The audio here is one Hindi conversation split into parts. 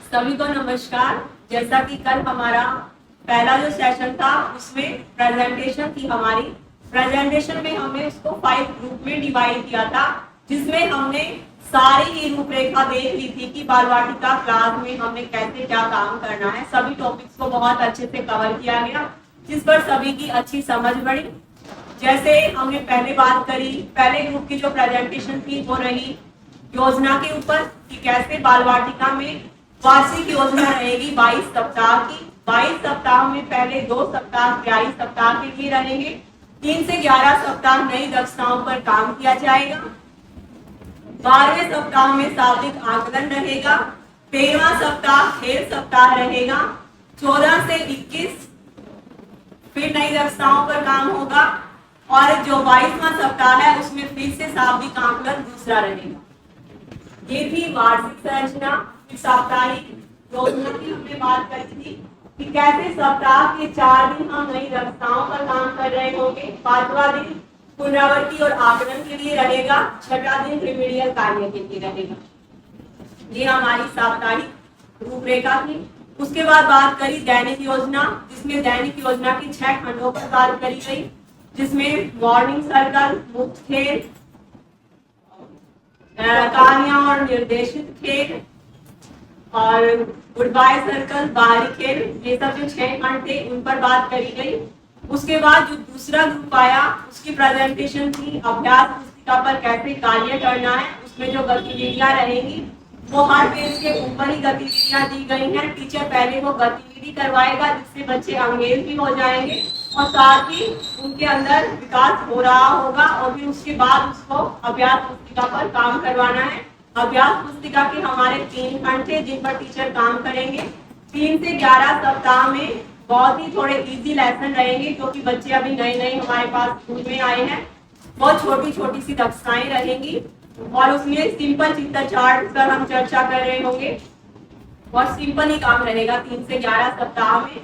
सभी को नमस्कार। जैसा कि कल हमारा पहला जो सेशन था उसमें प्रेजेंटेशन थी हमारी। प्रेजेंटेशन में हमने उसको 5 ग्रुप में डिवाइड किया था, जिसमें हमने सारी ही रूपरेखा देख ली थी कि बाल वाटिका क्लास में हमने कैसे क्या काम करना है। सभी टॉपिक्स को बहुत अच्छे से कवर किया गया, जिस पर सभी की अच्छी समझ बढ़ी। जैसे हमने पहले बात करी, पहले ग्रुप की जो प्रेजेंटेशन थी वो रही योजना के ऊपर कि कैसे बाल वाटिका में वार्षिक योजना रहेगी 22 सप्ताह की। 22 सप्ताह में पहले 2 सप्ताह तैयारी सप्ताह के लिए रहेंगे। 3 से 11 सप्ताह नई दक्षताओं पर काम किया जाएगा। 12वें सप्ताह में शाब्दिक आकलन रहेगा। 13वां सप्ताह खेल सप्ताह रहेगा। 14 से 21 फिर नई दक्षताओं पर काम होगा और जो 22वां सप्ताह है उसमें फिर से शाब्दिक आकलन दूसरा रहेगा। ये थी वार्षिक संरचना। साप्ताहिक योजना की हमने बात करी थी कि कैसे सप्ताह के 4 दिन हम नई दक्षताओं पर काम कर रहे होंगे। 5वां दिन पुनरावृत्ति और आकलन के लिए रहेगा। 6वां दिन रिमेडियल कार्य के लिए रहेगा। ये हमारी साप्ताहिक रूपरेखा थी। उसके बाद बात करी दैनिक योजना, जिसमें दैनिक योजना की 6 खंडों पर बात करी गई, जिसमें मॉर्निंग सर्कल, मुक्त खेल, कहानियां और निर्देशित खेल और गुड बाय सर्कल, बाहरी खेल, ये सब जो 6 खंड थे उन पर बात करी गई। उसके बाद जो दूसरा ग्रुप आया उसकी प्रेजेंटेशन थी अभ्यास पुस्तिका पर कैसे कार्य करना है। उसमें जो गतिविधियां रहेंगी वो हर पेज के ऊपर ही गतिविधियां दी गई हैं। टीचर पहले वो गतिविधि करवाएगा जिससे बच्चे अंगेज भी हो जाएंगे और साथ ही उनके अंदर विकास हो रहा होगा और फिर उसके बाद उसको अभ्यास पुस्तिका पर काम करवाना है। अभ्यास पुस्तिका के हमारे 3 खंड थे जिन पर टीचर काम करेंगे। 3 से 11 सप्ताह में बहुत ही थोड़े इजी लेसन रहेंगे, क्योंकि बच्चे अभी नए नए हमारे पास स्कूल में आए हैं। बहुत छोटी छोटी सी दक्षताएं रहेंगी और उसमें सिंपल चित्र चार्ट पर हम चर्चा कर रहे होंगे। बहुत सिंपल ही काम रहेगा 3 से 11 सप्ताह में।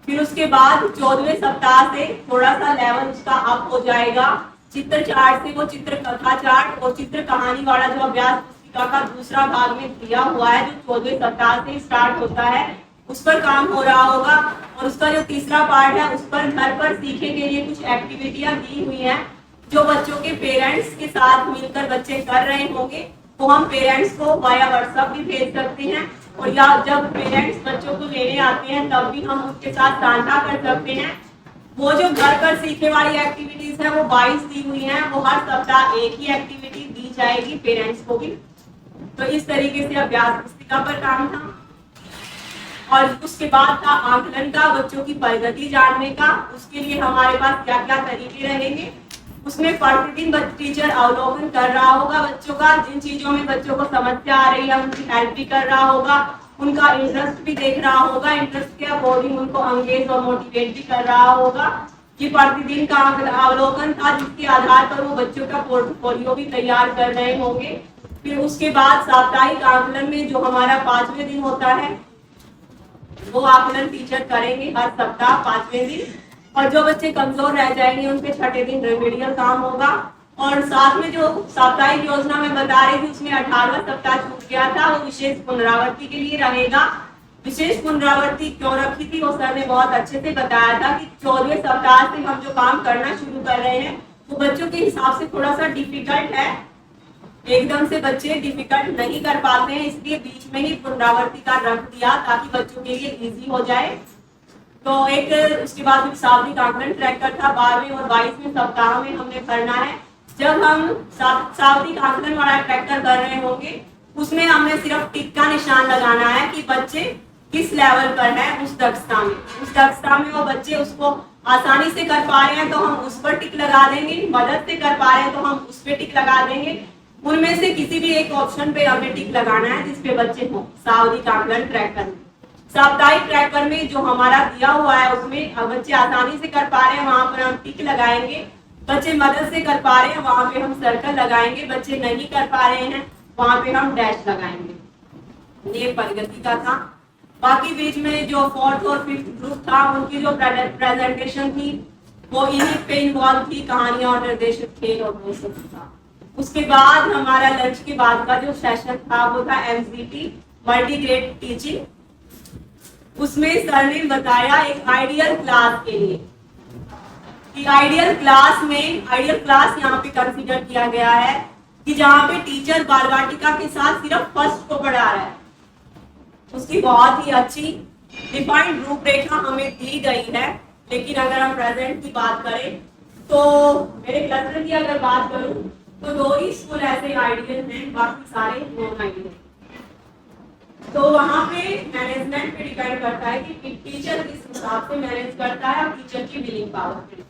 फिर उसके बाद 14वें सप्ताह से थोड़ा सा लेवल उसका अप हो जाएगा। चित्र चार्ट से वो चित्र कथा चार्ट और चित्र कहानी वाला जो अभ्यास पुस्तिका का दूसरा भाग में दिया हुआ है जो 14वें सप्ताह से स्टार्ट होता है उस पर काम हो रहा होगा। और उसका जो तीसरा पार्ट है उस पर घर पर सीखने के लिए कुछ एक्टिविटियां दी हुई हैं जो बच्चों के पेरेंट्स के साथ मिलकर बच्चे कर रहे होंगे। तो हम पेरेंट्स को वाया व्हाट्सएप भी भेज सकते हैं और या जब पेरेंट्स बच्चों को लेने आते हैं तब भी हम उसके साथ साझा कर सकते हैं। वो जो घर पर सीखने वाली एक्टिविटीज है वो 22 दी हुई हैं। वो हर सप्ताह एक ही एक्टिविटी दी जाएगी पेरेंट्स को भी। तो इस तरीके से अभ्यास पुस्तिका पर काम था। और उसके बाद था आकलन का, बच्चों की प्रगति जानने का। उसके लिए हमारे पास क्या क्या तरीके रहेंगे। उसमें प्रतिदिन टीचर अवलोकन कर रहा होगा बच्चों का, जिन चीजों में बच्चों को समस्या आ रही है उनकी हेल्प भी कर रहा होगा, उनका इंटरेस्ट भी देख रहा होगा, इंटरेस्ट के अकॉर्डिंग उनको एंगेज और मोटिवेट भी कर रहा होगा। ये प्रतिदिन का अवलोकन था जिसके आधार पर वो बच्चों का पोर्टफोलियो भी तैयार कर रहे होंगे। फिर उसके बाद साप्ताहिक आकलन में जो हमारा 5वें दिन होता है वो आकलन टीचर करेंगे हर सप्ताह 5वें दिन। और जो बच्चे कमजोर रह जाएंगे उनके 6ठे दिन रिमेडियल काम होगा। और साथ में जो साप्ताहिक योजना में बता रही थी उसमें 18वां सप्ताह छूट गया था, वो विशेष पुनरावृत्ति के लिए रहेगा। विशेष पुनरावृत्ति क्यों रखी थी वो सर ने बहुत अच्छे से बताया था कि 14वें सप्ताह से हम जो काम करना शुरू कर रहे हैं वो बच्चों के हिसाब से थोड़ा सा डिफिकल्ट है। एकदम से बच्चे डिफिकल्ट नहीं कर पाते हैं, इसलिए बीच में ही पुनरावृत्ति का रख दिया ताकि बच्चों के लिए इजी हो जाए। तो एक उसके बाद शाब्दिक आकलन ट्रैकर था 12वें और 22वें सप्ताह में हमने करना है। जब हम शाब्दिक आकलन वाला ट्रैकर कर रहे होंगे उसमें हमने सिर्फ टिक का निशान लगाना है कि बच्चे किस लेवल पर है उस दक्षता में। उस दक्षता में वो बच्चे उसको आसानी से कर पा रहे हैं तो हम उस पर टिक लगा देंगे, मदद से कर पा रहे हैं तो हम उस पर टिक लगा देंगे। उनमें से किसी भी एक ऑप्शन पे हमें टिक लगाना है जिसपे बच्चे हो। शाब्दिक आकलन ट्रैकर में, साप्ताहिक ट्रैकर में जो हमारा दिया हुआ है उसमें बच्चे आसानी से कर पा रहे हैं वहां पर हम टिक लगाएंगे, बच्चे मदद से कर पा रहे हैं वहां पे हम सर्कल लगाएंगे, बच्चे नहीं कर पा रहे हैं वहां पे हम डैश लगाएंगे। ये प्रगति का था। बाकी बीच में जो 4th और 5th ग्रुप था उनकी जो प्रेजेंटेशन थी वो इन्हीं पे इन्वॉल्व थी, कहानियां और निर्देशित खेल और वो था। उसके बाद हमारा लंच के बाद का जो सेशन था वो था एमसीटी, मल्टी ग्रेड टीचिंग। उसमें सर ने बताया एक आइडियल क्लास के लिए कि आइडियल क्लास यहाँ पे कंसीडर किया गया है कि जहाँ पे टीचर बाल वाटिका के साथ सिर्फ फर्स्ट को पढ़ा रहा है। उसकी बहुत ही अच्छी डिफाइंड रूपरेखा हमें दी गई है। लेकिन अगर हम प्रेजेंट की बात करें तो मेरे क्लस्टर की अगर बात करूं तो 2 ही स्कूल ऐसे आइडियल हैं, बाकी सारे नॉन आइडियल। तो वहां पे मैनेजमेंट पे डिपेंड करता है कि टीचर किस हिसाब से मैनेज करता है और टीचर की विलिंग पावर पे